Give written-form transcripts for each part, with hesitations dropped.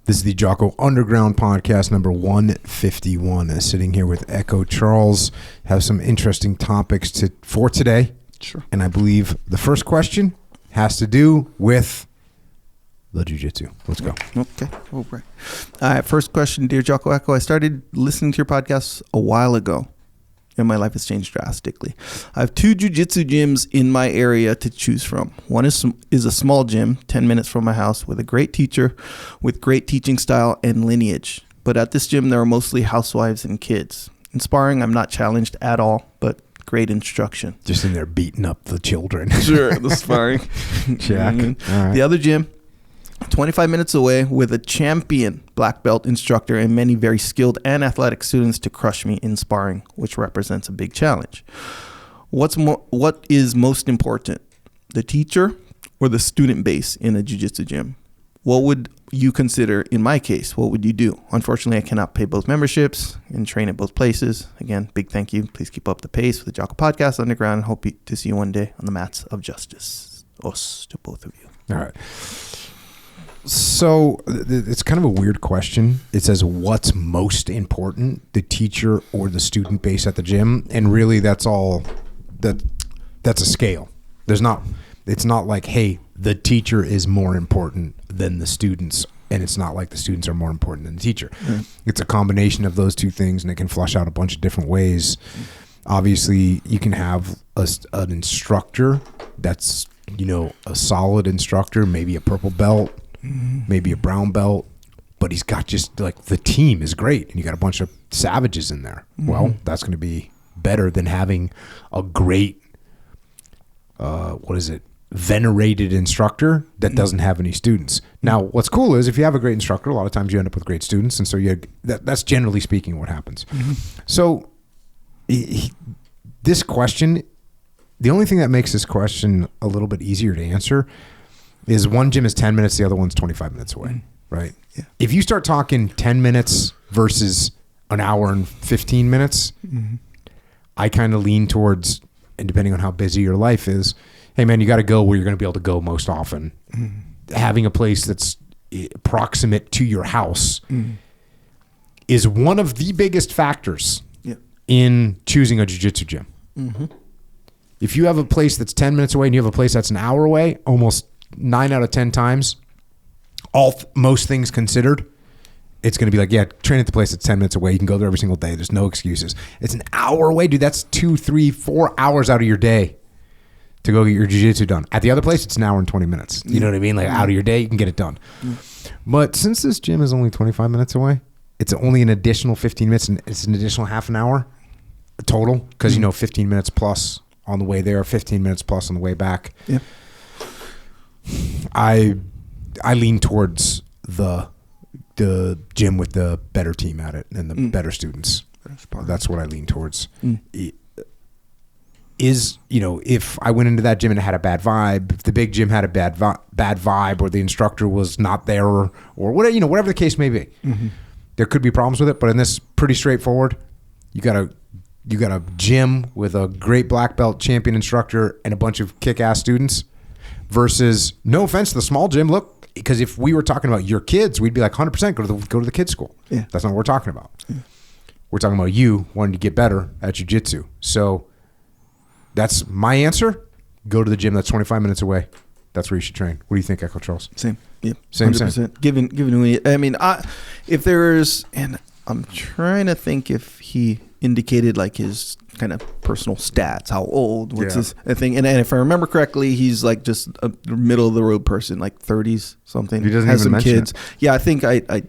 This is the Jocko Underground podcast number 151. Sitting here with Echo Charles. Have some interesting topics for today. Sure. And I believe the first question has to do with the Jiu-jitsu. Let's go. Okay. All right. First question, dear Jocko Echo. I started listening to your podcast a while ago, and my life has changed drastically. I have 2 jiu-jitsu gyms in my area to choose from. One is a small gym, 10 minutes from my house, with a great teacher, with great teaching style and lineage. But at this gym, there are mostly housewives and kids. In sparring, I'm not challenged at all, but great instruction. Just in there beating up the children. Sure, the sparring. Check. All right. The other gym, 25 minutes away, with a champion black belt instructor and many very skilled and athletic students to crush me in sparring, which represents a big challenge. What is most important, the teacher or the student base in a jiu-jitsu gym? What would you consider in my case? What would you do? Unfortunately, I cannot pay both memberships and train at both places. Again, big thank you. Please keep up the pace with the Jocko Podcast Underground. Hope to see you one day on the mats of justice. Us to both of you. All right. So it's kind of a weird question. It says, what's most important, the teacher or the student base at the gym? And really that's all that's a scale. It's not like, hey, the teacher is more important than the students, and it's not like the students are more important than the teacher. It's a combination of those two things, and it can flush out a bunch of different ways. Obviously, you can have an instructor that's, a solid instructor, maybe a purple belt, maybe a brown belt, but he's got just like the team is great, and you got a bunch of savages in there. Well, that's going to be better than having a great, venerated instructor that doesn't have any students. Now, what's cool is if you have a great instructor, a lot of times you end up with great students, and so that's generally speaking what happens. So this question, the only thing that makes this question a little bit easier to answer is one gym is 10 minutes, the other one's 25 minutes away, right? Yeah. If you start talking 10 minutes versus an hour and 15 minutes, I kind of lean towards, and depending on how busy your life is, hey man, you got to go where you're going to be able to go most often. Having a place that's proximate to your house is one of the biggest factors in choosing a jiu-jitsu gym. If you have a place that's 10 minutes away and you have a place that's an hour away, almost 9 out of 10 times, most things considered, it's going to be like, yeah, train at the place that's 10 minutes away. You can go there every single day. There's no excuses. It's an hour away, dude. That's 2, 3, 4 hours out of your day to go get your jiu-jitsu done. At the other place, it's an hour and 20 minutes. You know what I mean? Like out of your day, you can get it done. But since this gym is only 25 minutes away, it's only an additional 15 minutes, and it's an additional half an hour total, because 15 minutes plus on the way there, 15 minutes plus on the way back. Yeah. I lean towards the gym with the better team at it and the better students. That's what I lean towards. If I went into that gym and it had a bad vibe, if the big gym had a bad vibe, or the instructor was not there, or whatever the case may be, there could be problems with it. But in this, pretty straightforward. You got a gym with a great black belt champion instructor and a bunch of kick-ass students, versus, no offense to the small gym, look, because if we were talking about your kids, we'd be like 100% go to the kids school. Yeah. That's not what we're talking about. Yeah. We're talking about you wanting to get better at jiu-jitsu. So that's my answer. Go to the gym that's 25 minutes away. That's where you should train. What do you think, Echo Charles? Same. Yeah. Same. 100%. Given, if there's, and I'm trying to think if he indicated like his kind of personal stats, how old, what's his thing, and if I remember correctly, he's like just a middle of the road person, like 30s something. He doesn't have some kids. Yeah, I think I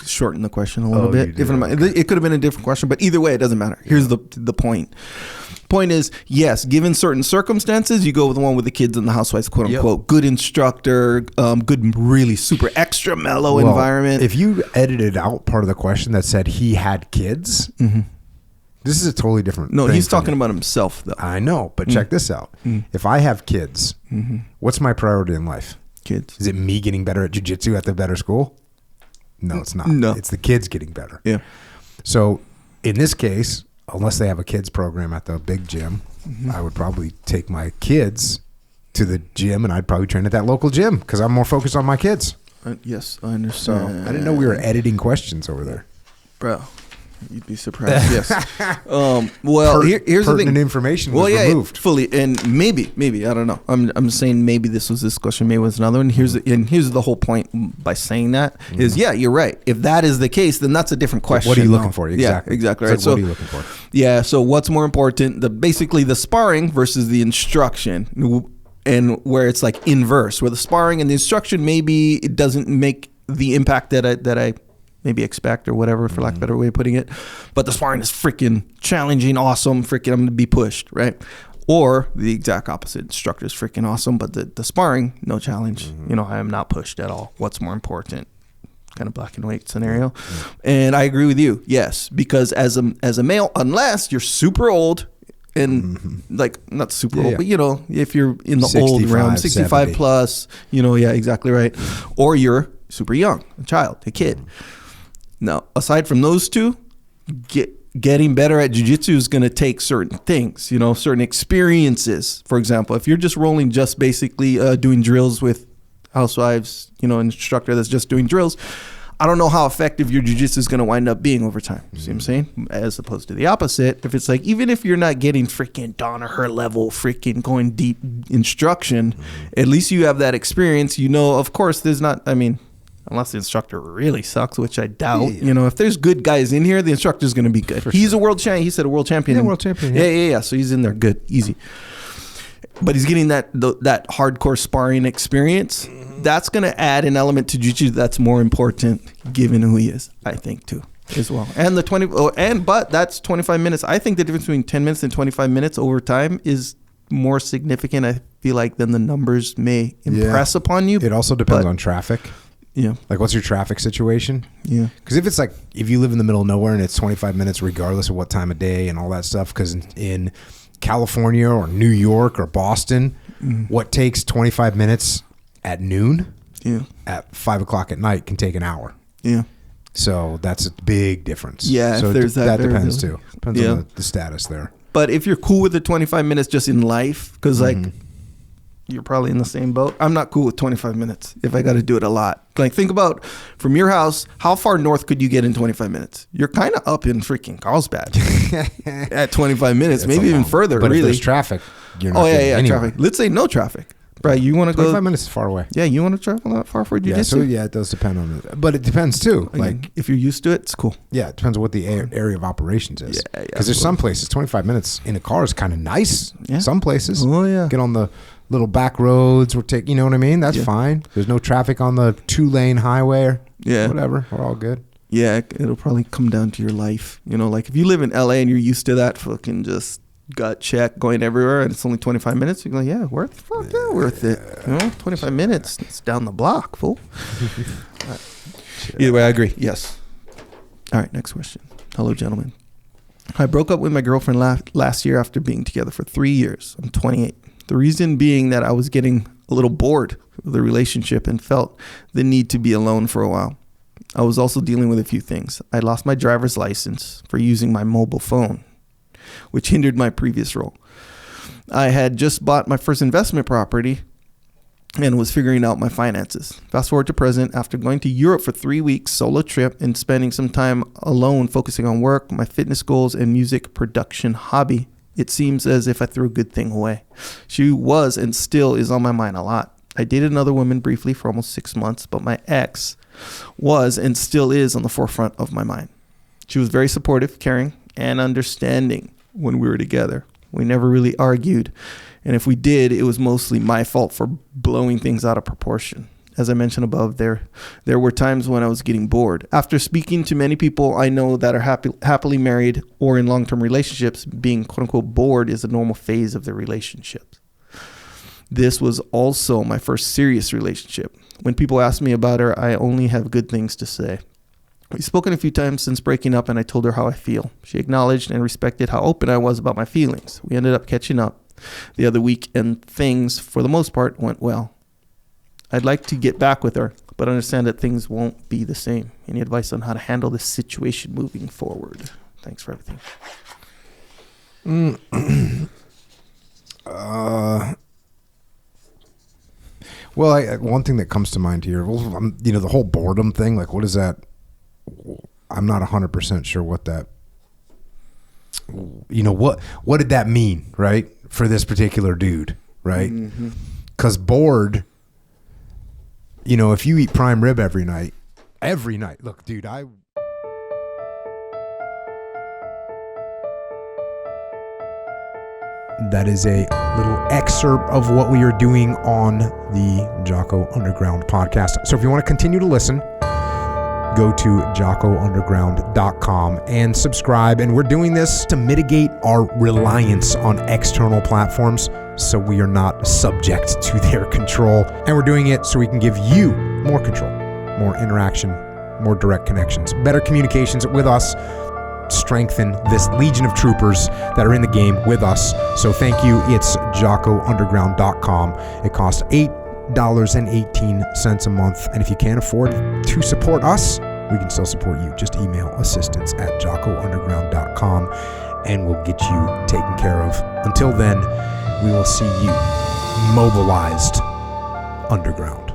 shortened the question a little bit. It could have been a different question, but either way, it doesn't matter. Here's the point. Point is, yes, given certain circumstances, you go with the one with the kids and the housewives, quote unquote. Good instructor, good, really super extra mellow environment. If you edited out part of the question that said he had kids, this is a totally different thing. No, he's talking about himself, though. I know, but check this out. If I have kids, what's my priority in life? Kids. Is it me getting better at jiu-jitsu at the better school? No, it's not. No. It's the kids getting better. Yeah. So in this case, unless they have a kids program at the big gym, I would probably take my kids to the gym, and I'd probably train at that local gym because I'm more focused on my kids. Yes, I So understand. I didn't know we were editing questions over there. Bro, you'd be surprised. Yes. Well, here's the thing. Pertinent information was removed. Fully, and maybe I don't know. I'm saying maybe this was this question, maybe it was another one. Here's the whole point by saying that is, yeah, you're right. If that is the case, then that's a different question. What are you looking for? Exactly. Yeah, exactly. Right. Right. So what are you looking for? Yeah. So what's more important? Basically the sparring versus the instruction, and where it's like inverse, where the sparring and the instruction maybe it doesn't make the impact that I maybe expect or whatever, for lack of a better way of putting it. But the sparring is freaking challenging, awesome, freaking I'm going to be pushed, right? Or the exact opposite. Instructor is freaking awesome, but the sparring, no challenge. You know, I am not pushed at all. What's more important? Kind of black and white scenario. And I agree with you, yes, because as a male, unless you're super old, and like not super old, but you know, if you're in the old realm, 65 70. plus, you know, yeah, exactly right. Or you're super young, a child, a kid. Now, aside from those two, getting better at jiu-jitsu is going to take certain things, you know, certain experiences. For example, if you're just rolling, just basically doing drills with housewives, you know, an instructor that's just doing drills, I don't know how effective your jiu-jitsu is going to wind up being over time. See what I'm saying? As opposed to the opposite, if it's like, even if you're not getting freaking Don or her level, freaking going deep instruction, at least you have that experience. You know, of course, there's not, I mean, unless the instructor really sucks, which I doubt. You know, if there's good guys in here, the instructor's going to be good. He's a world champion. He said a world champion. Yeah, world champion. Yeah. So he's in there. Good. Easy. But he's getting that hardcore sparring experience. That's going to add an element to jiu-jitsu that's more important given who he is, I think, too, as well. And but that's 25 minutes. I think the difference between 10 minutes and 25 minutes over time is more significant, I feel like, than the numbers may impress upon you. It also depends on traffic. Yeah. Like, what's your traffic situation? Yeah. Because if it's like, if you live in the middle of nowhere and it's 25 minutes regardless of what time of day and all that stuff, because in California or New York or Boston, what takes 25 minutes at noon, at 5 o'clock at night can take an hour. Yeah. So that's a big difference. Yeah. So there's that depends too. Depends on the status there. But if you're cool with the 25 minutes just in life, because like, you're probably in the same boat. I'm not cool with 25 minutes if I got to do it a lot. Like, think about from your house, how far north could you get in 25 minutes? You're kind of up in freaking Carlsbad at 25 minutes, maybe even further. But really, if there's traffic, you're not anywhere. Traffic. Let's say no traffic. Right, you want to go 25 minutes is far away. Yeah, you want to travel that far for jiu-jitsu? So it does depend on it. But it depends too. Like, if you're used to it, it's cool. Yeah, it depends on what the area of operations is. Because there's some places 25 minutes in a car is kind of nice. Yeah. Some places. Oh yeah. Get on the little back roads or take, you know what I mean? That's fine. There's no traffic on the 2-lane highway or whatever. We're all good. Yeah, it'll probably come down to your life. You know, like if you live in LA and you're used to that fucking just gut check going everywhere and it's only 25 minutes, you're like, worth it. You know, 25 minutes, it's down the block, fool. Either way, I agree. Yes. All right, next question. Hello, gentlemen. I broke up with my girlfriend last year after being together for 3 years. I'm 28. The reason being that I was getting a little bored with the relationship and felt the need to be alone for a while. I was also dealing with a few things. I lost my driver's license for using my mobile phone, which hindered my previous role. I had just bought my first investment property and was figuring out my finances. Fast forward to present, after going to Europe for 3 weeks, solo trip, and spending some time alone focusing on work, my fitness goals, and music production hobby, it seems as if I threw a good thing away. She was and still is on my mind a lot. I dated another woman briefly for almost 6 months, but my ex was and still is on the forefront of my mind. She was very supportive, caring, and understanding when we were together. We never really argued, and if we did, it was mostly my fault for blowing things out of proportion. As I mentioned above, there were times when I was getting bored. After speaking to many people I know that are happily married or in long-term relationships, being quote-unquote bored is a normal phase of their relationship. This was also my first serious relationship. When people ask me about her, I only have good things to say. We've spoken a few times since breaking up, and I told her how I feel. She acknowledged and respected how open I was about my feelings. We ended up catching up the other week, and things, for the most part, went well. I'd like to get back with her, but understand that things won't be the same. Any advice on how to handle this situation moving forward? Thanks for everything. Well, one thing that comes to mind here, the whole boredom thing, like what is that? I'm not 100% sure what that, what did that mean, right? For this particular dude, right? Because bored, if you eat prime rib every night, look, dude, that is a little excerpt of what we are doing on the Jocko Underground podcast. So if you want to continue to listen, go to jockounderground.com and subscribe. And we're doing this to mitigate our reliance on external platforms so we are not subject to their control. And we're doing it so we can give you more control, more interaction, more direct connections, better communications with us, strengthen this legion of troopers that are in the game with us. So thank you. It's jockounderground.com. It costs $8.18 a month. And if you can't afford to support us, we can still support you. Just email assistance@jockounderground.com and we'll get you taken care of. Until then, we will see you mobilized underground.